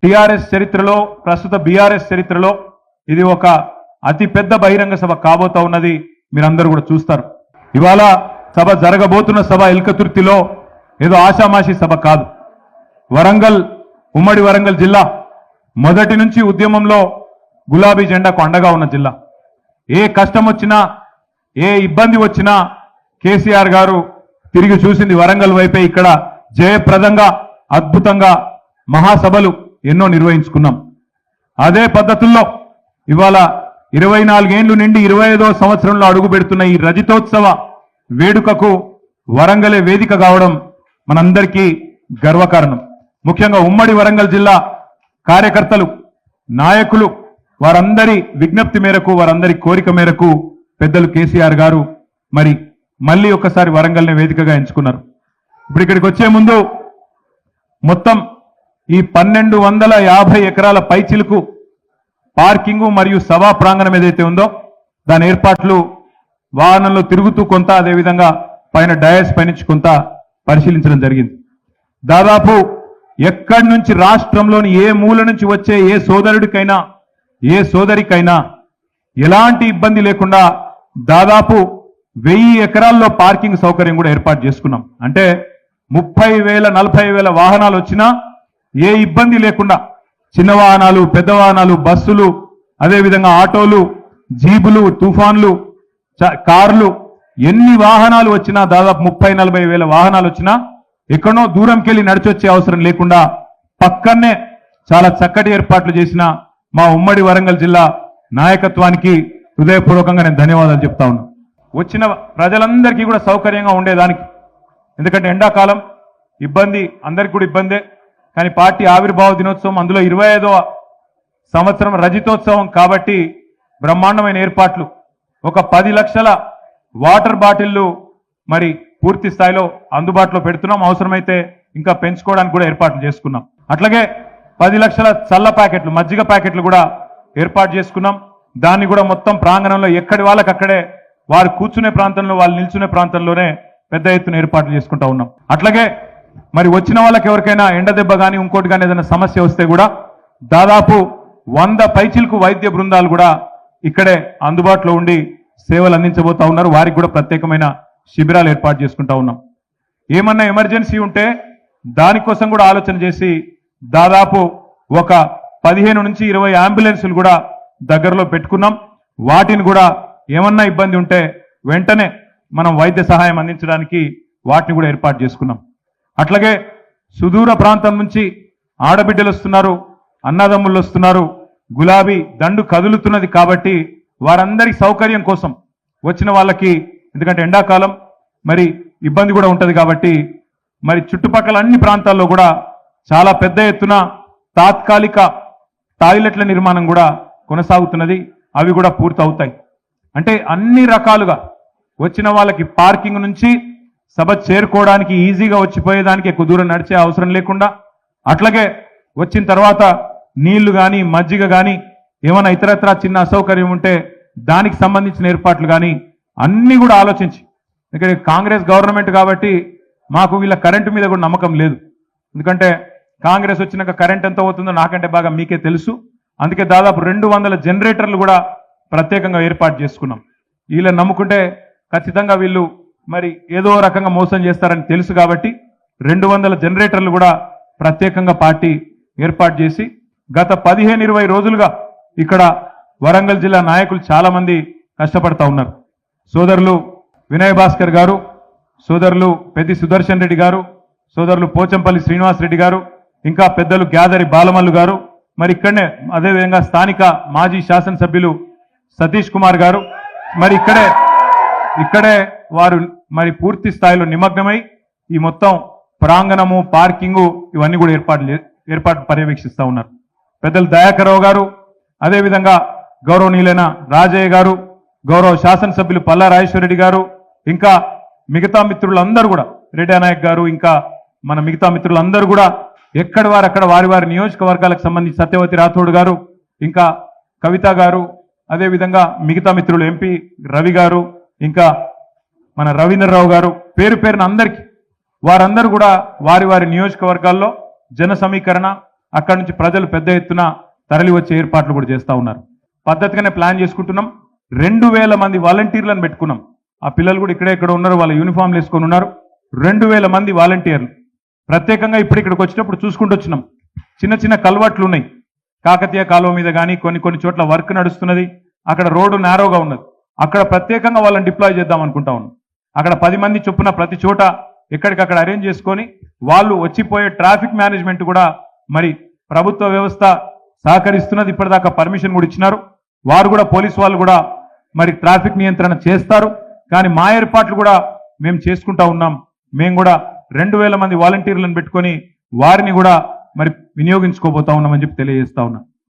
TRS చరిత్రలో ప్రస్తుత BRS చరిత్రలో ఇది ఒక అతి పెద్ద బహిరంగ సభ కాబోతా ఉన్నది. మీరందరూ కూడా చూస్తారు. ఇవాళ సభ జరగబోతున్న సభ ఎల్కతుర్తిలో ఏదో ఆషామాషి సభ కాదు. వరంగల్, ఉమ్మడి వరంగల్ జిల్లా మొదటి నుంచి ఉద్యమంలో గులాబీ జెండాకు అండగా ఉన్న జిల్లా. ఏ కష్టం వచ్చినా, ఏ ఇబ్బంది వచ్చినా కేసీఆర్ గారు తిరిగి చూసింది వరంగల్ వైపే. ఇక్కడ జయప్రదంగా అద్భుతంగా మహాసభలు ఎన్నో నిర్వహించుకున్నాం. అదే పద్ధతుల్లో ఇవాళ 24 ఏళ్లు నిండి 25వ సంవత్సరంలో అడుగు పెడుతున్న ఈ రజతోత్సవ వేడుకకు వరంగలే వేదిక కావడం మనందరికీ గర్వకారణం. ముఖ్యంగా ఉమ్మడి వరంగల్ జిల్లా కార్యకర్తలు, నాయకులు, వారందరి విజ్ఞప్తి మేరకు, వారందరి కోరిక మేరకు పెద్దలు కేసీఆర్ గారు మరి మళ్ళీ ఒకసారి వరంగల్నే వేదికగా ఎంచుకున్నారు. ఇప్పుడు ఇక్కడికి వచ్చే ముందు మొత్తం ఈ 1250 ఎకరాల పైచిలుకు పార్కింగు మరియు సభా ప్రాంగణం ఏదైతే ఉందో దాని ఏర్పాట్లు వాహనంలో తిరుగుతూ కొంత, అదేవిధంగా పైన డయాస్ పైనుంచి కొంత పరిశీలించడం జరిగింది. దాదాపు ఎక్కడి నుంచి రాష్ట్రంలోని ఏ మూల నుంచి వచ్చే ఏ సోదరుడికైనా ఏ సోదరికైనా ఎలాంటి ఇబ్బంది లేకుండా దాదాపు 1000 ఎకరాల్లో పార్కింగ్ సౌకర్యం కూడా ఏర్పాటు చేసుకున్నాం. అంటే 30,000 40,000 వాహనాలు వచ్చినా ఏ ఇబ్బంది లేకుండా చిన్న వాహనాలు, పెద్ద వాహనాలు, బస్సులు, అదేవిధంగా ఆటోలు, జీబులు, తుఫాన్లు, కార్లు, ఎన్ని వాహనాలు వచ్చినా దాదాపు 30-40 వేల వాహనాలు వచ్చినా ఎక్కడో దూరంకి వెళ్ళి నడిచొచ్చే అవసరం లేకుండా పక్కనే చాలా చక్కటి ఏర్పాట్లు చేసిన మా ఉమ్మడి వరంగల్ జిల్లా నాయకత్వానికి హృదయపూర్వకంగా నేను ధన్యవాదాలు చెప్తా ఉన్నా. వచ్చిన ప్రజలందరికీ కూడా సౌకర్యంగా ఉండేదానికి. ఎందుకంటే ఎండాకాలం ఇబ్బంది, అందరికీ కూడా ఇబ్బందే. కానీ పార్టీ ఆవిర్భావ దినోత్సవం, అందులో 25వ సంవత్సరం రజతోత్సవం కాబట్టి బ్రహ్మాండమైన ఏర్పాట్లు. ఒక 10 లక్షల వాటర్ బాటిళ్లు మరి పూర్తి స్థాయిలో అందుబాటులో పెడుతున్నాం. అవసరమైతే ఇంకా పెంచుకోవడానికి కూడా ఏర్పాట్లు చేసుకున్నాం. అట్లాగే 10 లక్షల చల్ల ప్యాకెట్లు, మజ్జిగ ప్యాకెట్లు కూడా ఏర్పాటు చేసుకున్నాం. దాన్ని కూడా మొత్తం ప్రాంగణంలో ఎక్కడి వాళ్ళకి అక్కడే, వారు కూర్చునే ప్రాంతంలో, వాళ్ళు నిల్చునే ప్రాంతంలోనే పెద్ద ఎత్తున ఏర్పాట్లు చేసుకుంటా ఉన్నాం. అట్లాగే మరి వచ్చిన వాళ్ళకి ఎవరికైనా ఎండ దెబ్బ కానీ ఇంకోటి కానీ ఏదైనా సమస్య వస్తే కూడా దాదాపు 100 పైచిలకు వైద్య బృందాలు కూడా ఇక్కడే అందుబాటులో ఉండి సేవలు అందించబోతా ఉన్నారు. వారికి కూడా ప్రత్యేకమైన శిబిరాలు ఏర్పాటు చేసుకుంటా ఉన్నాం. ఏమన్నా ఎమర్జెన్సీ ఉంటే దానికోసం కూడా ఆలోచన చేసి దాదాపు ఒక 15 నుంచి 20 అంబులెన్సులు కూడా దగ్గరలో పెట్టుకున్నాం. వాటిని కూడా ఏమన్నా ఇబ్బంది ఉంటే వెంటనే మనం వైద్య సహాయం అందించడానికి వాటిని కూడా ఏర్పాటు చేసుకున్నాం. అట్లాగే సుదూర ప్రాంతం నుంచి ఆడబిడ్డలు వస్తున్నారు, అన్నదమ్ముళ్ళు వస్తున్నారు. గులాబీ దండు కదులుతున్నది కాబట్టి వారందరి సౌకర్యం కోసం వచ్చిన వాళ్ళకి, ఎందుకంటే ఎండాకాలం మరి ఇబ్బంది కూడా ఉంటుంది కాబట్టి మరి చుట్టుపక్కల అన్ని ప్రాంతాల్లో కూడా చాలా పెద్ద ఎత్తున తాత్కాలిక టాయిలెట్ల నిర్మాణం కూడా కొనసాగుతున్నది. అవి కూడా పూర్తి అవుతాయి. అంటే అన్ని రకాలుగా వచ్చిన వాళ్ళకి పార్కింగ్ నుంచి సభ చేరుకోవడానికి ఈజీగా వచ్చిపోయేదానికి ఎక్కువ దూరం నడిచే అవసరం లేకుండా, అట్లాగే వచ్చిన తర్వాత నీళ్లు కానీ మజ్జిగ కానీ ఏమైనా ఇతరత్రా చిన్న అసౌకర్యం ఉంటే దానికి సంబంధించిన ఏర్పాట్లు కానీ అన్నీ కూడా ఆలోచించి, ఇక్కడ కాంగ్రెస్ గవర్నమెంట్ కాబట్టి మాకు వీళ్ళ కరెంటు మీద కూడా నమ్మకం లేదు. ఎందుకంటే కాంగ్రెస్ వచ్చినాక కరెంట్ ఎంత అవుతుందో నాకంటే బాగా మీకే తెలుసు. అందుకే దాదాపు 200 జనరేటర్లు కూడా ప్రత్యేకంగా ఏర్పాటు చేసుకున్నాం. వీళ్ళని నమ్ముకుంటే ఖచ్చితంగా వీళ్ళు మరి ఏదో రకంగా మోసం చేస్తారని తెలుసు కాబట్టి 200 జనరేటర్లు కూడా ప్రత్యేకంగా పార్టీ ఏర్పాటు చేసి గత 15-20 రోజులుగా ఇక్కడ వరంగల్ జిల్లా నాయకులు చాలా మంది కష్టపడతా ఉన్నారు. సోదరులు వినయ్ భాస్కర్ గారు, సోదరులు పెద్ది సుదర్శన్ రెడ్డి గారు, సోదరులు పోచంపల్లి శ్రీనివాస్ రెడ్డి గారు, ఇంకా పెద్దలు గ్యాదరి బాలమల్లు గారు, మరి ఇక్కడనే అదేవిధంగా స్థానిక మాజీ శాసనసభ్యులు సతీష్ కుమార్ గారు మరి ఇక్కడే వారు మరి పూర్తి స్థాయిలో నిమగ్నమై ఈ మొత్తం ప్రాంగణము, పార్కింగు ఇవన్నీ కూడా ఏర్పాటు పర్యవేక్షిస్తూ ఉన్నారు. పెద్దలు దయాకర్రావు గారు, అదేవిధంగా గౌరవనీయులైన రాజయ్య గారు, గౌరవ శాసనసభ్యులు పల్లా రాజేశ్వరరెడ్డి గారు, ఇంకా మిగతా మిత్రులందరూ కూడా, రెడ్డి నాయక్ గారు, ఇంకా మన మిగతా మిత్రులందరూ కూడా ఎక్కడి వారు అక్కడ వారి వారి నియోజకవర్గాలకు సంబంధించి సత్యవతి రాథోడ్ గారు, ఇంకా కవిత గారు, అదేవిధంగా మిగతా మిత్రులు ఎంపీ రవి గారు, ఇంకా మన రవీంద్రరావు గారు, పేరు పేరున అందరికీ వారందరూ కూడా వారి వారి నియోజకవర్గాల్లో జన సమీకరణ, అక్కడి నుంచి ప్రజలు పెద్ద ఎత్తున తరలి వచ్చే ఏర్పాట్లు కూడా చేస్తా ఉన్నారు. పద్ధతిగానే ప్లాన్ చేసుకుంటున్నాం. 2000 మంది వాలంటీర్లను పెట్టుకున్నాం. ఆ పిల్లలు కూడా ఇక్కడ ఉన్నారు, వాళ్ళ యూనిఫామ్లు వేసుకొని ఉన్నారు. 2000 మంది వాలంటీర్లు ప్రత్యేకంగా ఇప్పుడు ఇక్కడికి వచ్చినప్పుడు చూసుకుంటూ వచ్చినాం. చిన్న చిన్న కల్వర్ట్లు ఉన్నాయి. కాకతీయ కాలువ మీద కానీ కొన్ని చోట్ల వర్క్ నడుస్తున్నది. అక్కడ రోడ్డు నేరోగా ఉన్నది. అక్కడ ప్రత్యేకంగా వాళ్ళని డిప్లాయ్ చేద్దాం అనుకుంటా ఉన్నాం. అక్కడ 10 మంది చొప్పున ప్రతి చోట ఎక్కడికక్కడ అరేంజ్ చేసుకొని వాళ్ళు వచ్చిపోయే ట్రాఫిక్ మేనేజ్మెంట్ కూడా మరి ప్రభుత్వ వ్యవస్థ సహకరిస్తున్నది. ఇప్పటిదాకా పర్మిషన్ కూడా ఇచ్చినారు. వారు కూడా పోలీసు వాళ్ళు కూడా మరి ట్రాఫిక్ నియంత్రణ చేస్తారు. కానీ మా ఏర్పాట్లు కూడా మేము చేసుకుంటా ఉన్నాం. మేము కూడా 2000 మంది వాలంటీర్లను పెట్టుకొని వారిని కూడా మరి వినియోగించుకోబోతా ఉన్నామని చెప్పి తెలియజేస్తా ఉన్నాం.